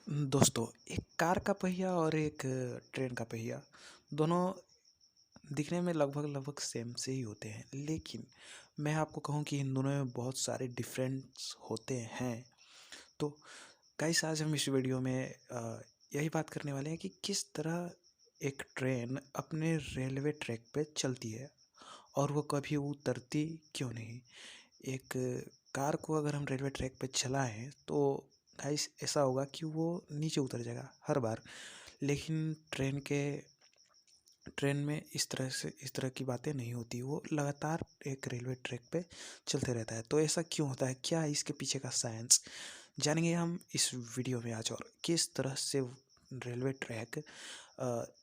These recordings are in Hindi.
दोस्तों, एक कार का पहिया और एक ट्रेन का पहिया दोनों दिखने में लगभग सेम से ही होते हैं, लेकिन मैं आपको कहूँ कि इन दोनों में बहुत सारे डिफरेंस होते हैं। तो गाइस, आज हम इस वीडियो में यही बात करने वाले हैं कि किस तरह एक ट्रेन अपने रेलवे ट्रैक पे चलती है और वो कभी उतरती क्यों नहीं। एक कार को अगर हम रेलवे ट्रैक पे चलाएं तो गाइस ऐसा होगा कि वो नीचे उतर जाएगा हर बार, लेकिन ट्रेन में इस तरह की बातें नहीं होती। वो लगातार एक रेलवे ट्रैक पे चलते रहता है। तो ऐसा क्यों होता है, क्या है इसके पीछे का साइंस, जानेंगे हम इस वीडियो में आज। और किस तरह से रेलवे ट्रैक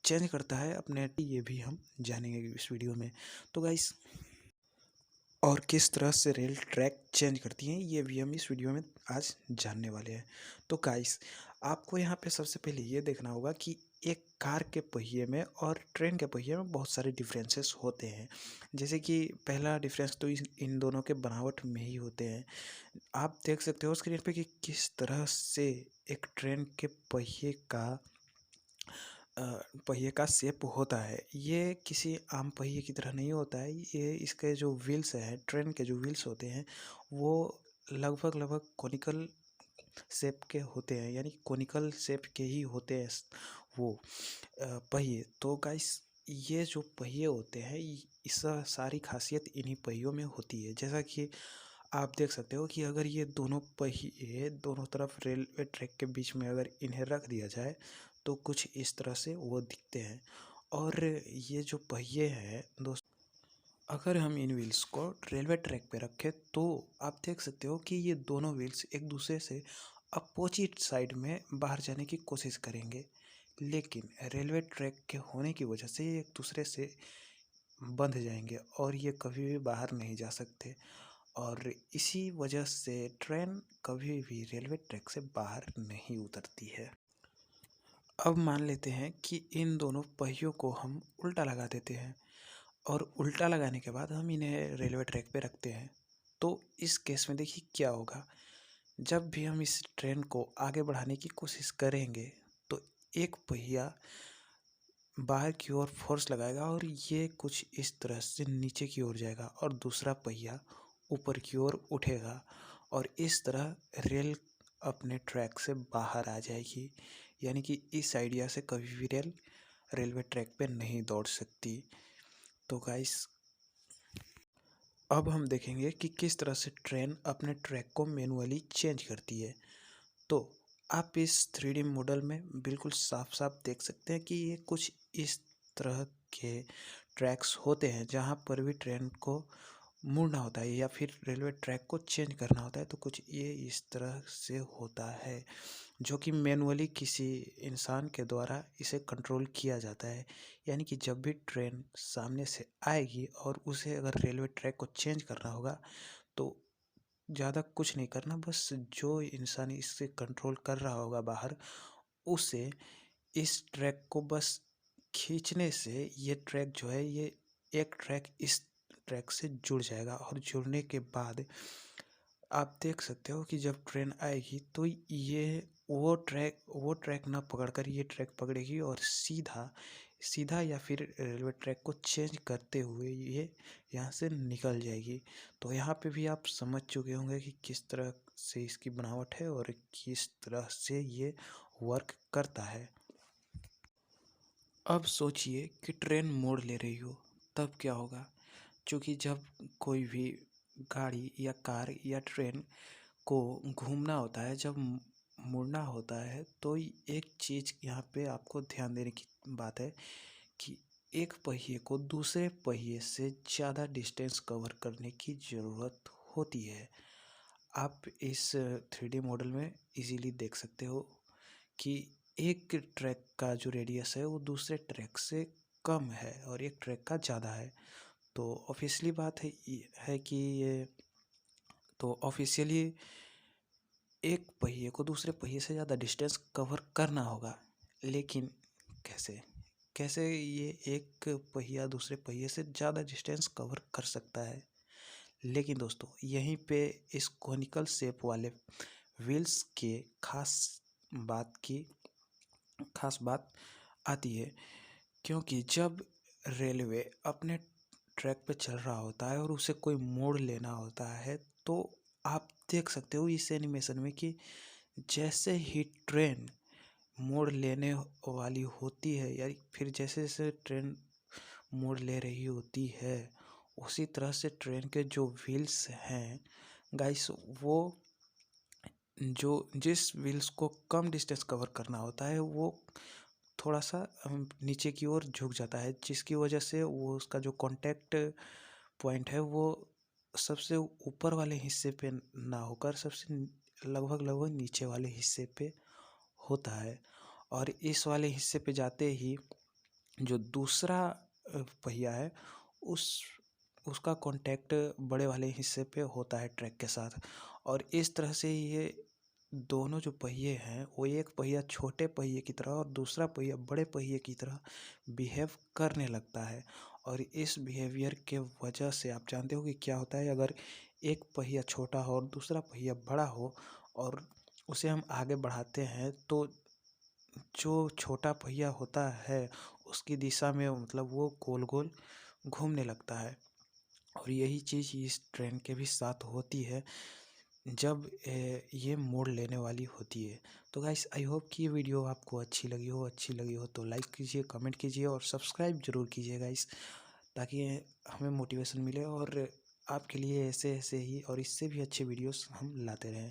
चेंज करता है अपने, ये भी हम जानेंगे इस वीडियो में। तो गाइस, और किस तरह से रेल ट्रैक चेंज करती हैं, ये भी हम इस वीडियो में आज जानने वाले हैं। तो गाइस, आपको यहाँ पे सबसे पहले ये देखना होगा कि एक कार के पहिए में और ट्रेन के पहिए में बहुत सारे डिफरेंसेस होते हैं। जैसे कि पहला डिफरेंस तो इन दोनों के बनावट में ही होते हैं। आप देख सकते हो स्क्रीन पे कि किस तरह से एक ट्रेन के अ, पहिए का शेप होता है। ये किसी आम पहिए की तरह नहीं होता है। ये इसके जो व्हील्स हैं, ट्रेन के जो व्हील्स होते हैं, वो लगभग कोनिकल शेप के होते हैं, यानी कोनिकल शेप के ही होते हैं वो पहिए। तो गाइस, ये जो पहिए होते हैं, इस सारी खासियत इन्हीं पहियों में होती है। जैसा कि आप देख सकते हो कि अगर ये दोनों पहिए दोनों तरफ रेलवे ट्रैक के बीच में अगर इन्हें रख दिया जाए तो कुछ इस तरह से वो दिखते हैं। और ये जो पहिए हैं दोस्त, अगर हम इन व्हील्स को रेलवे ट्रैक पे रखें तो आप देख सकते हो कि ये दोनों व्हील्स एक दूसरे से अपोजिट साइड में बाहर जाने की कोशिश करेंगे, लेकिन रेलवे ट्रैक के होने की वजह से ये एक दूसरे से बंध जाएंगे और ये कभी भी बाहर नहीं जा सकते। और इसी वजह से ट्रेन कभी भी रेलवे ट्रैक से बाहर नहीं उतरती है। अब मान लेते हैं कि इन दोनों पहियों को हम उल्टा लगा देते हैं और उल्टा लगाने के बाद हम इन्हें रेलवे ट्रैक पे रखते हैं। तो इस केस में देखिए क्या होगा। जब भी हम इस ट्रेन को आगे बढ़ाने की कोशिश करेंगे तो एक पहिया बाहर की ओर फोर्स लगाएगा और ये कुछ इस तरह से नीचे की ओर जाएगा और दूसरा पहिया ऊपर की ओर उठेगा और इस तरह रेल अपने ट्रैक से बाहर आ जाएगी। यानी कि इस आइडिया से कभी भी रेलवे ट्रैक पे नहीं दौड़ सकती। तो गाइस, अब हम देखेंगे कि किस तरह से ट्रेन अपने ट्रैक को मैनुअली चेंज करती है। तो आप इस 3D मॉडल में बिल्कुल साफ साफ देख सकते हैं कि ये कुछ इस तरह के ट्रैक्स होते हैं। जहाँ पर भी ट्रेन को मुड़ना होता है या फिर रेलवे ट्रैक को चेंज करना होता है तो कुछ ये इस तरह से होता है, जो कि मैनुअली किसी इंसान के द्वारा इसे कंट्रोल किया जाता है। यानी कि जब भी ट्रेन सामने से आएगी और उसे अगर रेलवे ट्रैक को चेंज करना होगा तो ज़्यादा कुछ नहीं करना, बस जो इंसान इससे कंट्रोल कर रहा होगा बाहर, उसे इस ट्रैक को बस खींचने से ये ट्रैक जो है, ये एक ट्रैक इस ट्रैक से जुड़ जाएगा। और जुड़ने के बाद आप देख सकते हो कि जब ट्रेन आएगी तो ये वो ट्रैक ना पकड़कर ये ट्रैक पकड़ेगी और सीधा सीधा या फिर रेलवे ट्रैक को चेंज करते हुए ये यहाँ से निकल जाएगी। तो यहाँ पे भी आप समझ चुके होंगे कि किस तरह से इसकी बनावट है और किस तरह से ये वर्क करता है। अब सोचिए कि ट्रेन मोड़ ले रही हो, तब क्या होगा। क्योंकि जब कोई भी गाड़ी या कार या ट्रेन को घूमना होता है, जब मुड़ना होता है, तो एक चीज़ यहाँ पे आपको ध्यान देने की बात है कि एक पहिए को दूसरे पहिए से ज़्यादा डिस्टेंस कवर करने की ज़रूरत होती है। आप इस 3D मॉडल में इजीली देख सकते हो कि एक ट्रैक का जो रेडियस है वो दूसरे ट्रैक से कम है और एक ट्रैक का ज़्यादा है। तो ऑब्वियसली बात है कि ये तो ऑफिशियली एक पहिए को दूसरे पहिए से ज़्यादा डिस्टेंस कवर करना होगा, लेकिन कैसे कैसे ये एक पहिया दूसरे पहिए से ज़्यादा डिस्टेंस कवर कर सकता है। लेकिन दोस्तों, यहीं पे इस कोनिकल शेप वाले व्हील्स के खास खास बात आती है, क्योंकि जब रेलवे अपने ट्रैक पे चल रहा होता है और उसे कोई मोड़ लेना होता है, तो आप देख सकते हो इस एनिमेशन में कि जैसे ही ट्रेन मोड़ लेने वाली होती है, या फिर जैसे जैसे ट्रेन मोड़ ले रही होती है, उसी तरह से ट्रेन के जो व्हील्स हैं गाइस, वो जो जिस व्हील्स को कम डिस्टेंस कवर करना होता है, वो थोड़ा सा नीचे की ओर झुक जाता है, जिसकी वजह से वो उसका जो कांटेक्ट पॉइंट है वो सबसे ऊपर वाले हिस्से पे ना होकर सबसे लगभग लगभग नीचे वाले हिस्से पे होता है। और इस वाले हिस्से पे जाते ही जो दूसरा पहिया है, उस उसका कांटेक्ट बड़े वाले हिस्से पे होता है ट्रैक के साथ। और इस तरह से ये दोनों जो पहिए हैं, वो एक पहिया छोटे पहिए की तरह और दूसरा पहिया बड़े पहिए की तरह बिहेव करने लगता है। और इस बिहेवियर के वजह से आप जानते हो कि क्या होता है, अगर एक पहिया छोटा हो और दूसरा पहिया बड़ा हो और उसे हम आगे बढ़ाते हैं, तो जो छोटा पहिया होता है उसकी दिशा में मतलब वो गोल गोल घूमने लगता है। और यही चीज़ इस ट्रेन के भी साथ होती है जब ये मोड़ लेने वाली होती है। तो गाइस, आई होप कि ये वीडियो आपको अच्छी लगी हो तो लाइक कीजिए, कमेंट कीजिए और सब्सक्राइब जरूर कीजिए गाइस, ताकि हमें मोटिवेशन मिले और आपके लिए ऐसे ऐसे ही और इससे भी अच्छे वीडियोस हम लाते रहें।